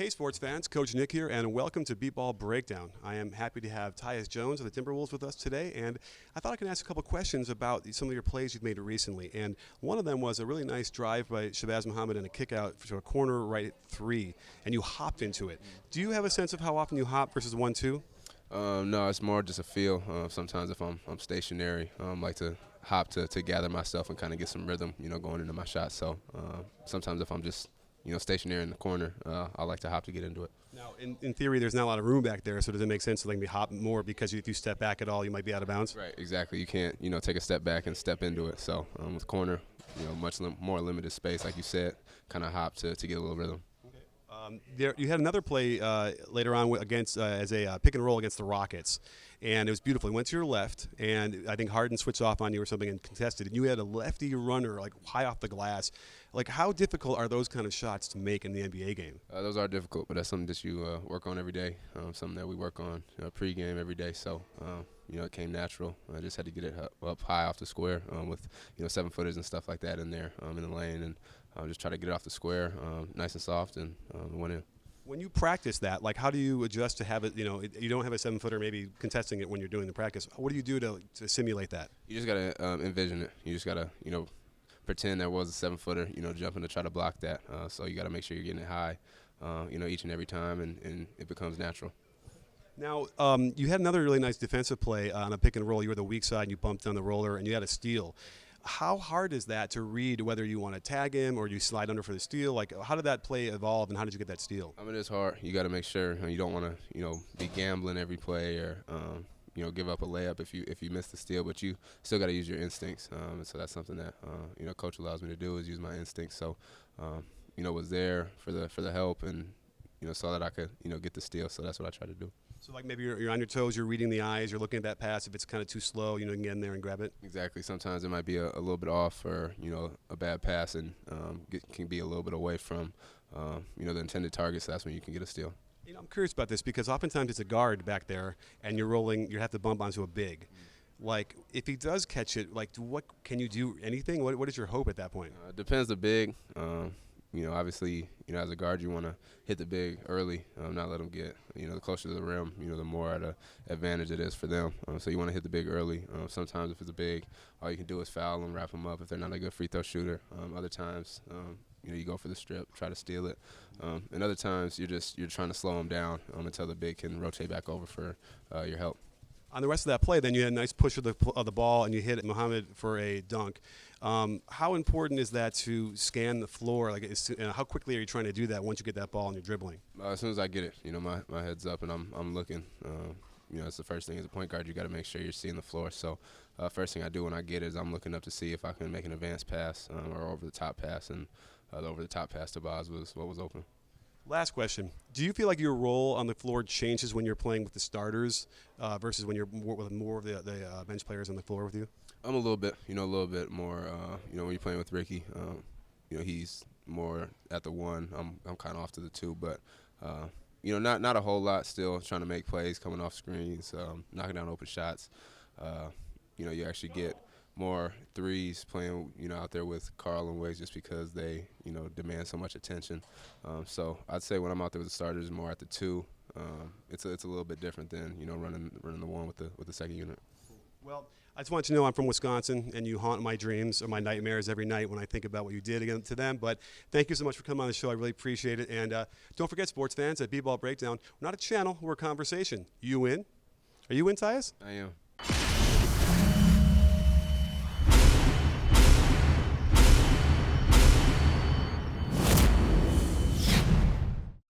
Hey sports fans, Coach Nick here, and welcome to BBallBreakdown. I am happy to have Tyus Jones of the Timberwolves with us today, and I thought I could ask a couple questions about some of your plays you've made recently. And one of them was a really nice drive by Shabazz Muhammad and a kick out to a corner right three, and you hopped into it. Do you have a sense of how often you hop versus 1-2? No, it's more just a feel. Sometimes if I'm stationary, I like to hop to gather myself and kind of get some rhythm, going into my shot. So sometimes if I'm just stationary in the corner, I like to hop to get into it. Now, in theory, there's not a lot of room back there, so does it make sense to maybe hop more because if you step back at all, you might be out of bounds? Right, exactly. You can't, take a step back and step into it. So with corner, much more limited space, like you said, kind of hop to get a little rhythm. You had another play later on against as a pick and roll against the Rockets, and it was beautiful. It went to your left, and I think Harden switched off on you or something and contested, and you had a lefty runner like high off the glass. Like, how difficult are those kind of shots to make in the NBA game? Those are difficult, but that's something that you work on every day, something that we work on pre-game every day. So, it came natural. I just had to get it up high off the square with, 7-footers and stuff like that in there in the lane, and just try to get it off the square nice and soft and went in. When you practice that, like, how do you adjust to have it, you don't have a 7-footer maybe contesting it when you're doing the practice. What do you do to simulate that? You just got to envision it. You just got to, pretend there was a 7-footer, jumping to try to block that. So you got to make sure you're getting it high, each and every time, and it becomes natural. Now, you had another really nice defensive play on a pick and roll. You were the weak side, and you bumped down the roller, and you had a steal. How hard is that to read whether you want to tag him or you slide under for the steal? Like, how did that play evolve, and how did you get that steal? It's hard. You got to make sure you don't want to, be gambling every play or, give up a layup if you miss the steal, but you still got to use your instincts. And so that's something that coach allows me to do is use my instincts. So, was there for the help and saw that I could get the steal. So that's what I try to do. So like maybe you're on your toes, you're reading the eyes, you're looking at that pass. If it's kind of too slow, you can get in there and grab it. Exactly. Sometimes it might be a little bit off or a bad pass and can be a little bit away from the intended target. So that's when you can get a steal. I'm curious about this because oftentimes it's a guard back there and you're rolling, you have to bump onto a big. Like, if he does catch it, like, what can you do? Anything? What is your hope at that point? It depends the big. Obviously, as a guard, you want to hit the big early, not let them get, the closer to the rim, the more at an advantage it is for them. So you want to hit the big early. Sometimes if it's a big, all you can do is foul them, wrap them up if they're not a good free throw shooter. Other times, you go for the strip, try to steal it. And other times, you're trying to slow them down until the big can rotate back over for your help. On the rest of that play, then you had a nice push of the ball, and you hit Muhammad for a dunk. How important is that to scan the floor? Like, how quickly are you trying to do that once you get that ball and you're dribbling? As soon as I get it, my head's up and I'm looking. It's the first thing as a point guard. You got to make sure you're seeing the floor. So, first thing I do when I get it is I'm looking up to see if I can make an advanced pass or over the top pass, and the over the top pass to Boz was what was open. Last question. Do you feel like your role on the floor changes when you're playing with the starters versus when you're with more of the bench players on the floor with you? I'm a little bit, a little bit more, when you're playing with Ricky, he's more at the 1. I'm kind of off to the 2, but, not a whole lot still trying to make plays, coming off screens, knocking down open shots. You actually get more threes playing, out there with Carl and Wiggs just because they, demand so much attention. So I'd say when I'm out there with the starters, more at the 2. It's a little bit different than, running the 1 with the second unit. Well, I just want you to know I'm from Wisconsin, and you haunt my dreams or my nightmares every night when I think about what you did again to them. But thank you so much for coming on the show. I really appreciate it. And don't forget, sports fans, at BBallBreakdown, we're not a channel, we're a conversation. You in? Are you in, Tyus? I am.